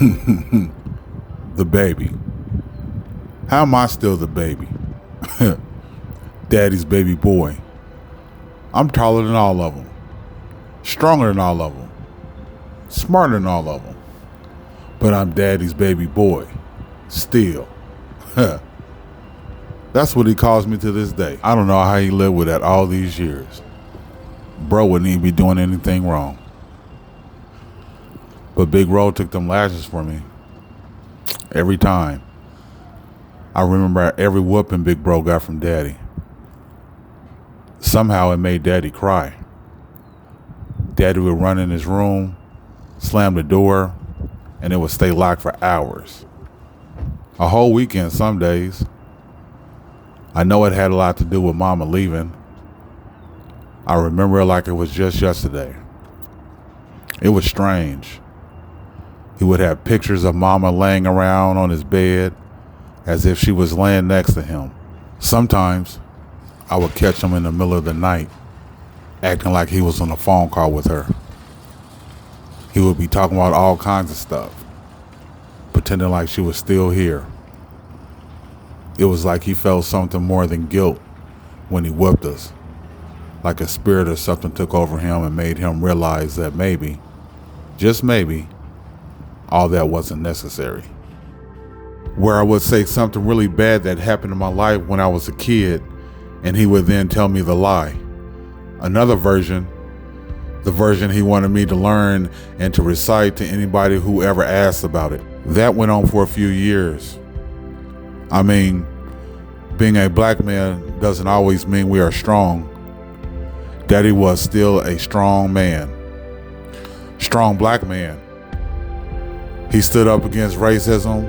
The baby. How am I still the baby? Daddy's baby boy. I'm taller than all of them. Stronger than all of them. Smarter than all of them. But I'm daddy's baby boy. Still. That's what he calls me to this day. I don't know how he lived with that all these years. Bro wouldn't even be doing anything wrong. But Big Ro took them lashes for me. Every time. I remember every whooping Big Bro got from Daddy. Somehow it made Daddy cry. Daddy would run in his room, slam the door, and it would stay locked for hours. A whole weekend some days. I know it had a lot to do with Mama leaving. I remember it like it was just yesterday. It was strange. He would have pictures of Mama laying around on his bed as if she was laying next to him. Sometimes I would catch him in the middle of the night acting like he was on a phone call with her. He would be talking about all kinds of stuff, pretending like she was still here. It was like he felt something more than guilt when he whipped us, like a spirit or something took over him and made him realize that maybe, just maybe, all that wasn't necessary. Where I would say something really bad that happened in my life when I was a kid, and he would then tell me the lie. Another version, the version he wanted me to learn and to recite to anybody who ever asked about it. That went on for a few years. I mean, being a black man doesn't always mean we are strong. Daddy was still a strong man. Strong black man. He stood up against racism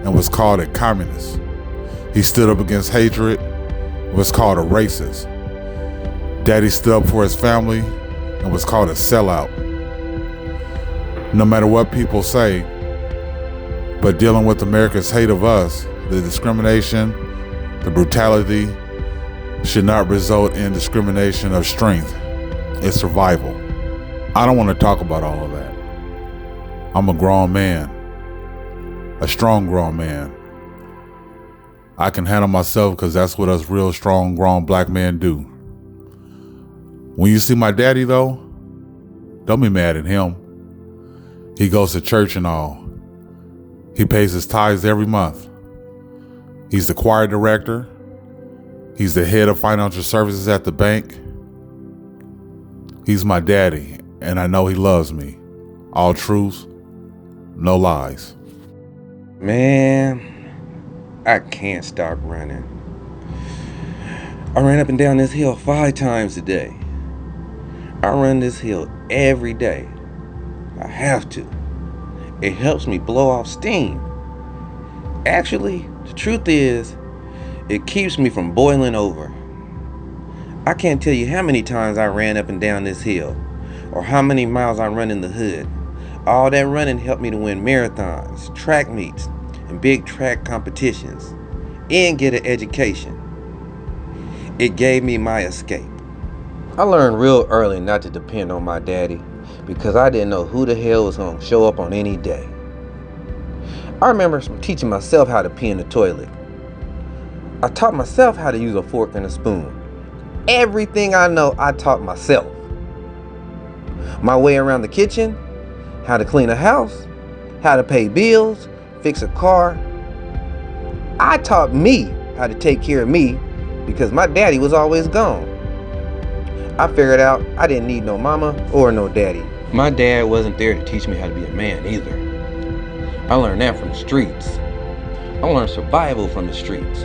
and was called a communist. He stood up against hatred and was called a racist. Daddy stood up for his family and was called a sellout. No matter what people say, but dealing with America's hate of us, the discrimination, the brutality, should not result in discrimination of strength. It's survival. I don't want to talk about all of that. I'm a grown man. A strong grown man. I can handle myself because that's what us real strong grown black men do. When you see my daddy though, don't be mad at him. He goes to church and all. He pays his tithes every month. He's the choir director. He's the head of financial services at the bank. He's my daddy, and I know he loves me. All truth, no lies. Man, I can't stop running. I ran up and down this hill 5 times a day. I run this hill every day. I have to. It helps me blow off steam. Actually, the truth is, it keeps me from boiling over. I can't tell you how many times I ran up and down this hill, or how many miles I run in the hood. All that running helped me to win marathons, track meets, and big track competitions, and get an education. It gave me my escape. I learned real early not to depend on my daddy because I didn't know who the hell was going to show up on any day. I remember teaching myself how to pee in the toilet. I taught myself how to use a fork and a spoon. Everything I know, I taught myself. My way around the kitchen, how to clean a house, how to pay bills, fix a car. I taught me how to take care of me because my daddy was always gone. I figured out I didn't need no mama or no daddy. My dad wasn't there to teach me how to be a man either. I learned that from the streets. I learned survival from the streets.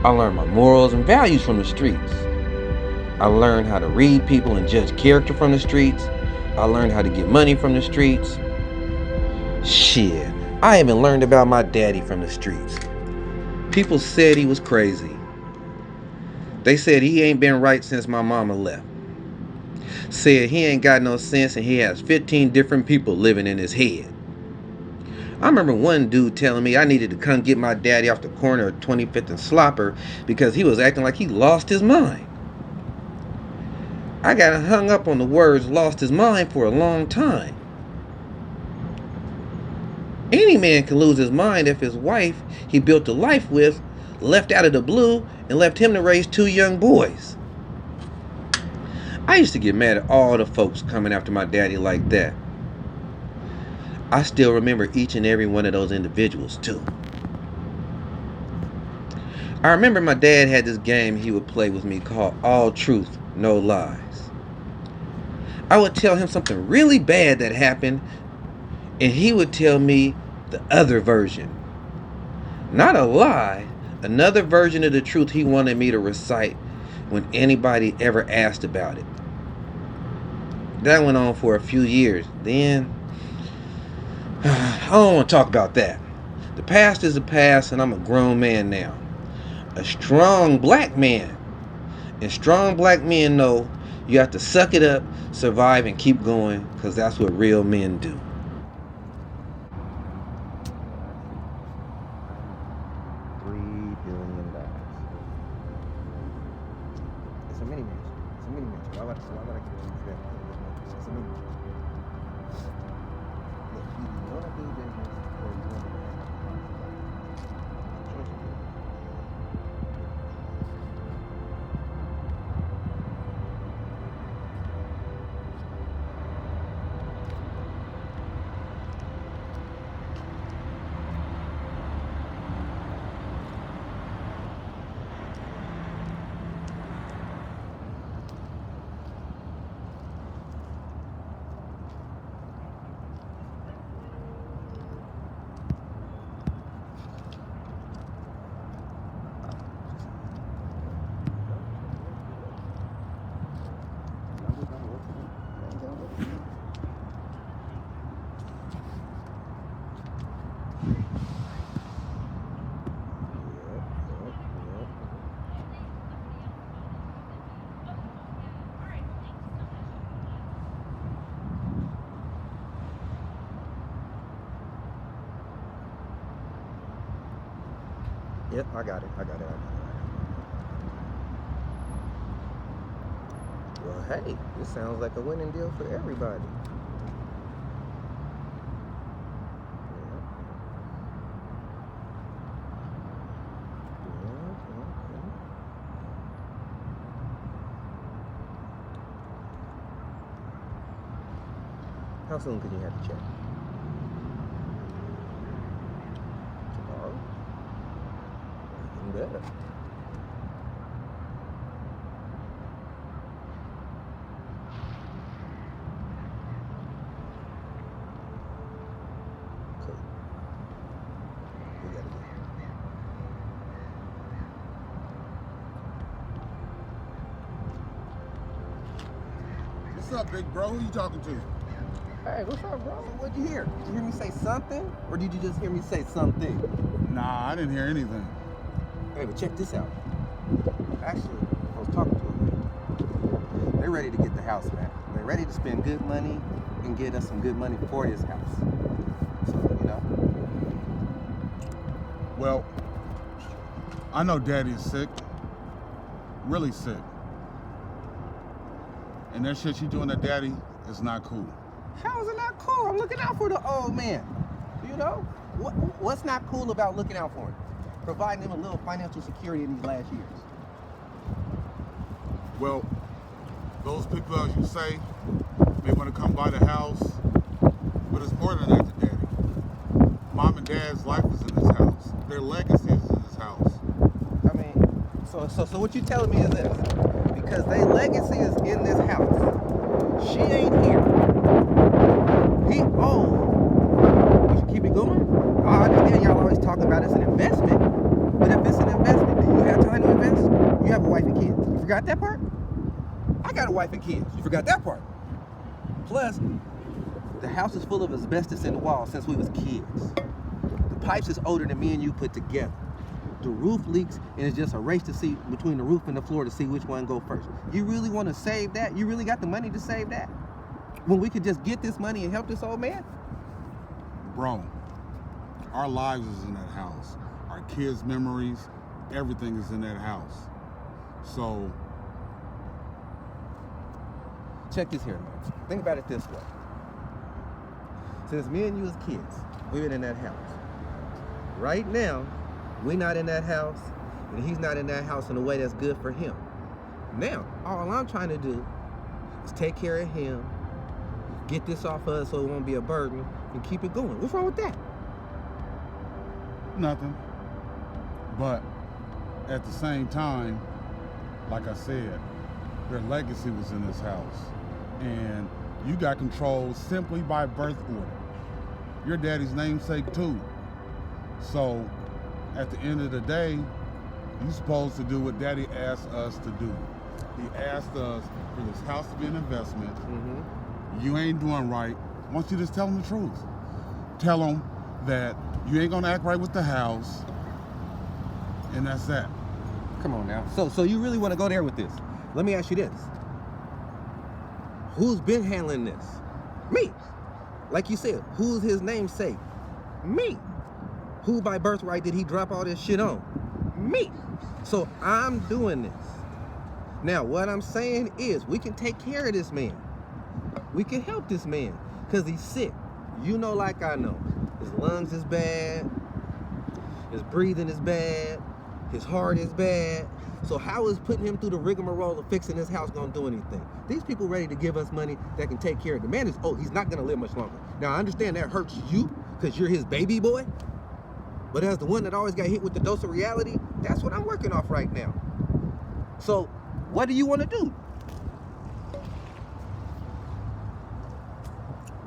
I learned my morals and values from the streets. I learned how to read people and judge character from the streets. I learned how to get money from the streets. Shit, I even learned about my daddy from the streets. People said he was crazy. They said he ain't been right since my mama left. Said he ain't got no sense and he has 15 different people living in his head. I remember one dude telling me I needed to come get my daddy off the corner of 25th and Slopper because he was acting like he lost his mind. I got hung up on the words lost his mind for a long time. Any man can lose his mind if his wife he built a life with left out of the blue and left him to raise 2 young boys. I used to get mad at all the folks coming after my daddy like that. I still remember each and every one of those individuals too. I remember my dad had this game he would play with me called All Truth, No Lies. I would tell him something really bad that happened, and he would tell me the other version. Not a lie, another version of the truth he wanted me to recite when anybody ever asked about it. That went on for a few years. Then, I don't want to talk about that. The past is the past, and I'm a grown man now. A strong black man. And strong black men know you have to suck it up, survive, and keep going, because that's what real men do. $3 billion. It's a mini mansion. It's a mini mansion. Why would I keep using that? It's a mini mansion. Look, either you want to do business or you want to Yep, I got it. Well, hey, this sounds like a winning deal for everybody. How soon can you have the check? Tomorrow? Even better. Cool. We gotta go. What's up, big bro? Who you talking to? Hey, what's up, bro? What'd you hear? Did you hear me say something? Or did you just hear me say something? Nah, I didn't hear anything. Hey, but check this out. Actually, I was talking to them. They're ready to get the house back. They're ready to spend good money and get us some good money for this house. So, you know. Well, I know Daddy is sick. Really sick. And that shit you doing to Daddy is not cool. How is it not cool? I'm looking out for the old man. You know? What's not cool about looking out for him? Providing him a little financial security in these last years. Well, those people, as you say, may want to come by the house, but it's more than that to Daddy. Mom and Dad's life is in this house. Their legacy is in this house. I mean, so what you telling me is this? Because their legacy is in this house. She ain't here. We should keep it going? I understand y'all always talk about it's an investment, but if it's an investment, do you have time to invest? You have a wife and kids. You forgot that part? I got a wife and kids. You forgot that part? Plus, the house is full of asbestos in the walls since we was kids. The pipes is older than me and you put together. The roof leaks, and it's just a race to see between the roof and the floor to see which one go first. You really want to save that? You really got the money to save that? When we could just get this money and help this old man? Bro, our lives is in that house. Our kids' memories, everything is in that house. So, check this here, man. Think about it this way. Since me and you as kids, we've been in that house. Right now, we're not in that house, and he's not in that house in a way that's good for him. Now, all I'm trying to do is take care of him, get this off of us so it won't be a burden, and keep it going. What's wrong with that? Nothing. But at the same time, like I said, their legacy was in this house. And you got control simply by birth order. Your daddy's namesake too. So at the end of the day, you're supposed to do what daddy asked us to do. He asked us for this house to be an investment. You ain't doing right. I want you to just tell him the truth. Tell him that you ain't gonna act right with the house, and that's that. Come on now. So you really want to go there with this? Let me ask you this. Who's been handling this? Me. Like you said, who's his namesake? Me. Who by birthright did he drop all this shit on? Me. So I'm doing this. Now, what I'm saying is we can take care of this man. We can help this man because he's sick. You know, like I know. His lungs is bad. His breathing is bad. His heart is bad. So how is putting him through the rigmarole of fixing his house gonna do anything? These people ready to give us money that can take care of the man is, oh, he's not gonna live much longer. Now I understand that hurts you because you're his baby boy. But as the one that always got hit with the dose of reality, that's what I'm working off right now. So what do you want to do?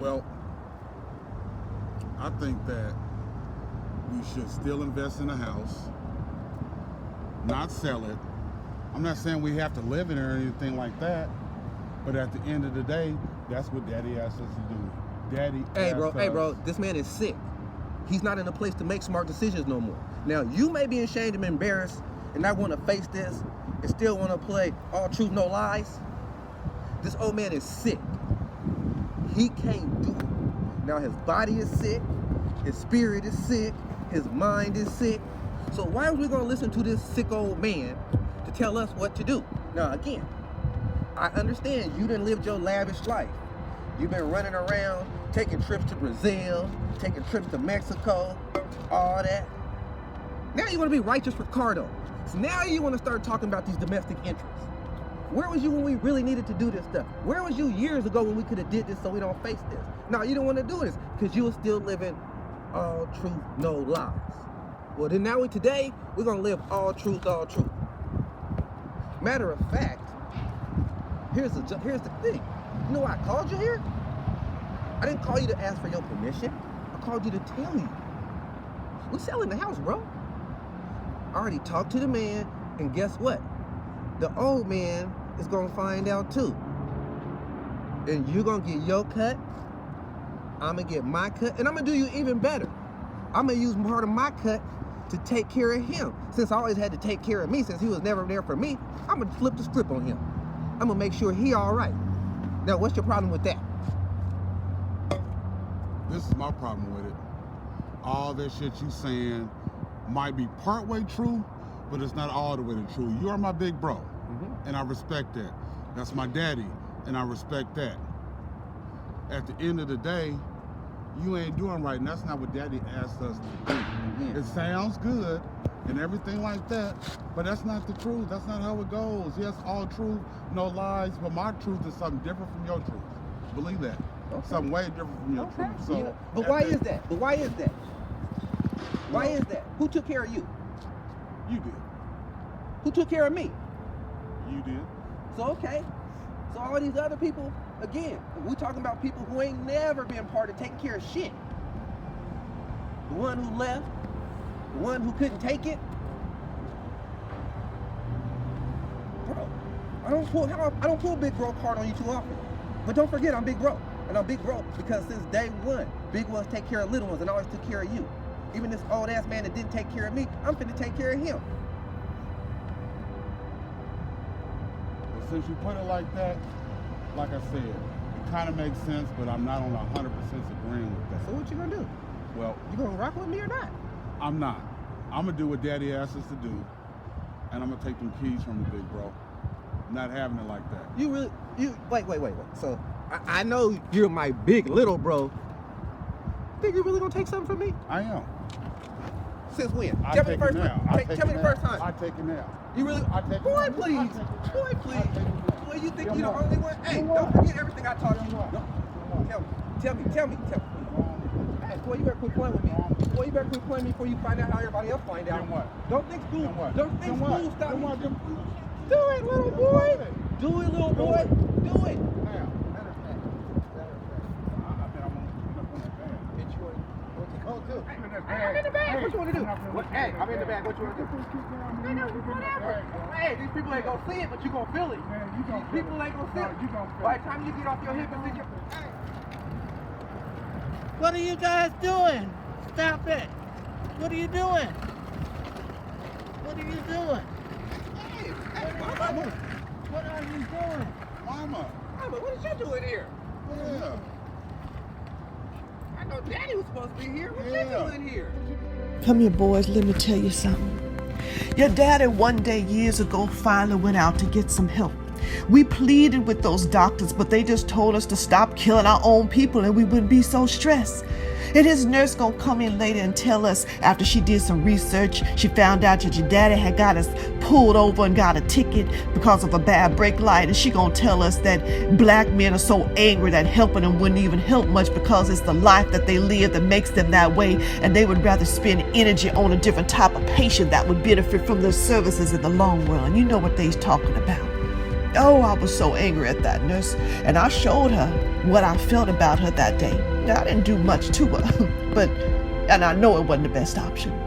Well, I think that we should still invest in a house, not sell it. I'm not saying we have to live in it or anything like that, but at the end of the day, that's what daddy asked us to do. Daddy Hey bro, this man is sick. He's not in a place to make smart decisions no more. Now, you may be ashamed and embarrassed and not want to face this and still want to play all truth, no lies. This old man is sick. He can't do it. Now, his body is sick. His spirit is sick. His mind is sick. So why are we going to listen to this sick old man to tell us what to do? Now, again, I understand you done lived your lavish life. You've been running around, taking trips to Brazil, taking trips to Mexico, all that. Now you want to be righteous Ricardo. So now you want to start talking about these domestic interests. Where was you when we really needed to do this stuff? Where was you years ago when we could have did this so we don't face this? No, you don't want to do this because you were still living all truth, no lies. Well, then now today, we're going to live all truth, all truth. Matter of fact, here's the thing. You know why I called you here? I didn't call you to ask for your permission. I called you to tell you. We selling the house, bro. I already talked to the man, and guess what? The old man is gonna find out too. And you're gonna get your cut, I'm gonna get my cut, and I'm gonna do you even better. I'm gonna use part of my cut to take care of him. Since I always had to take care of me, since he was never there for me, I'm gonna flip the script on him. I'm gonna make sure he all right. Now, what's your problem with that? This is my problem with it. All that shit you saying might be partway true, but it's not all the way to true. You are my big bro, and I respect that. That's my daddy, and I respect that. At the end of the day, you ain't doing right, and that's not what daddy asked us to do. It sounds good and everything like that, but that's not the truth. That's not how it goes. Yes, all truth, no lies, but my truth is something different from your truth. Believe that. Okay. Something way different from your truth. So, yeah. But why is that? Why is that? Who took care of you? You did. Who took care of me? You did. So, okay. So all these other people, again, we're talking about people who ain't never been part of taking care of shit. The one who left, the one who couldn't take it. Bro, I don't pull big bro card on you too often. But don't forget, I'm big bro. And I'm big bro because since day one, big ones take care of little ones and always took care of you. Even this old ass man that didn't take care of me, I'm finna take care of him. Well, since you put it like that, like I said, it kind of makes sense, but I'm not on 100% agreeing with that. So what you gonna do? Well, You gonna rock with me or not? I'm not. I'm gonna do what daddy asked us to do, and I'm gonna take them keys from the big bro. Not having it like that. Wait. So I know you're my big little bro, think you're really gonna take something from me? I am. Since when? I Tell me take the first it now. time. I take Tell me it the now. first time. I take it now. You really? I take it Boy, now. please. I take it now. Boy, I please. take it now. Boy, you think Then you're the what? only one? Hey, Then don't what? forget everything I taught you. Then what? No. Then what? Tell me. Hey, boy, you better quit playing with me. Boy, you better quit playing with me before you find out how everybody else find out. Then what? Don't think school. Then what? Don't think Then what? school stop Then me. what? Then Do it, little boy. Do it, little boy. Do it. Now, matter of fact, I bet I'm gonna put that bag. Get you in. Go to. I'm in that bag. I'm in the bag. Hey, What you want to do? I'm not What? gonna Hey, let I'm you in the bag. What you want to do? Hey, these people ain't gonna see it, but you gonna feel it. Man, you gonna These feel people it. ain't gonna No, feel it. you gonna feel By it. the time you get off your hip and sit your... Hey. What are you guys doing? Stop it. What are you doing? What are you doing? Hey, Mama. What are you doing? Mama. Mama, what is you doing here? Yeah. I know Daddy was supposed to be here. What Yeah. you doing here? Come here, boys, let me tell you something. Your daddy one day years ago finally went out to get some help. We pleaded with those doctors, but they just told us to stop killing our own people and we wouldn't be so stressed. And his nurse gonna come in later and tell us after she did some research, she found out that your daddy had got us pulled over and got a ticket because of a bad brake light. And she gonna tell us that black men are so angry that helping them wouldn't even help much because it's the life that they live that makes them that way. And they would rather spend energy on a different type of patient that would benefit from their services in the long run. You know what they's talking about. Oh, I was so angry at that nurse, and I showed her what I felt about her that day. Now, I didn't do much to her, and I know it wasn't the best option.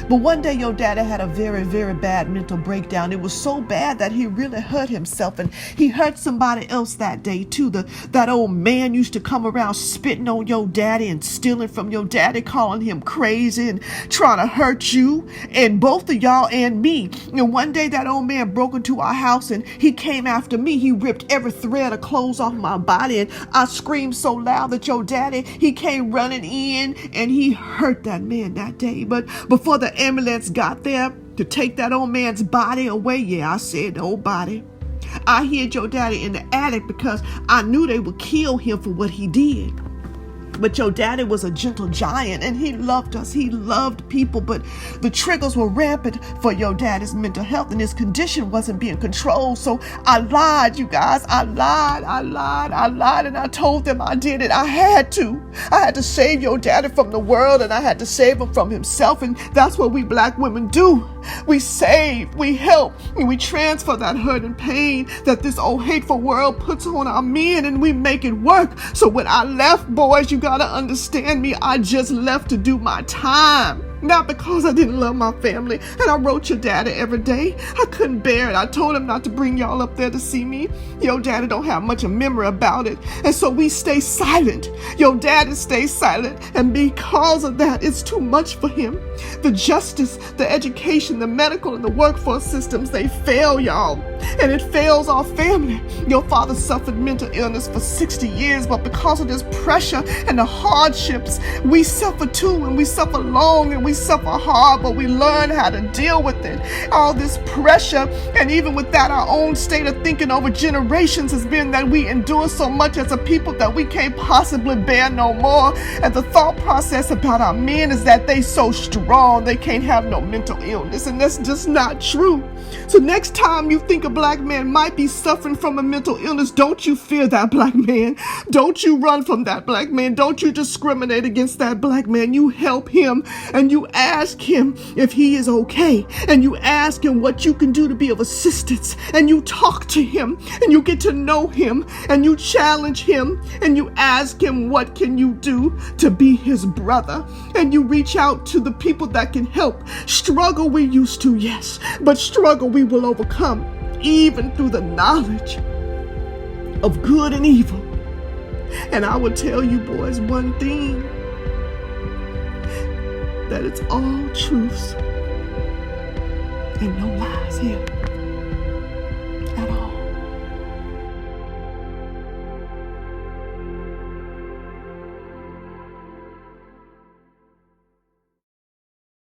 But one day your daddy had a very, very bad mental breakdown. It was so bad that he really hurt himself, and he hurt somebody else that day too. That old man used to come around spitting on your daddy and stealing from your daddy, calling him crazy and trying to hurt you and both of y'all and me. And one day that old man broke into our house and he came after me. He ripped every thread of clothes off my body, and I screamed so loud that your daddy, he came running in and he hurt that man that day. But before the ambulance got there to take that old man's body away, yeah, I said old body, I hid your daddy in the attic because I knew they would kill him for what he did. But your daddy was a gentle giant and he loved us. He loved people, but the triggers were rampant for your daddy's mental health and his condition wasn't being controlled. So I lied, you guys. I lied, and I told them I did it. I had to save your daddy from the world, and I had to save him from himself. And that's what we black women do. We save, we help, and we transfer that hurt and pain that this old hateful world puts on our men, and we make it work. So when I left, boys, you gotta understand me, I just left to do my time. Not because I didn't love my family, and I wrote your daddy every day. I couldn't bear it. I told him not to bring y'all up there to see me. Your daddy don't have much of memory about it, and so we stay silent. Your daddy stays silent, and because of that, it's too much for him. The justice, the education, the medical, and the workforce systems, they fail y'all, and it fails our family. Your father suffered mental illness for 60 years, but because of this pressure and the hardships, we suffer too, and we suffer long, and we suffer hard, but we learn how to deal with it. All this pressure, and even with that, our own state of thinking over generations has been that we endure so much as a people that we can't possibly bear no more. And the thought process about our men is that they so strong, they can't have no mental illness, and that's just not true. So next time you think a black man might be suffering from a mental illness, don't you fear that black man. Don't you run from that black man. Don't you discriminate against that black man. You help him, and you ask him if he is okay, and you ask him what you can do to be of assistance, and you talk to him, and you get to know him, and you challenge him, and you ask him what can you do to be his brother, and you reach out to the people that can help. Struggle we used to, yes, but struggle we will overcome, even through the knowledge of good and evil. And I will tell you boys one thing, that it's all truths and no lies here.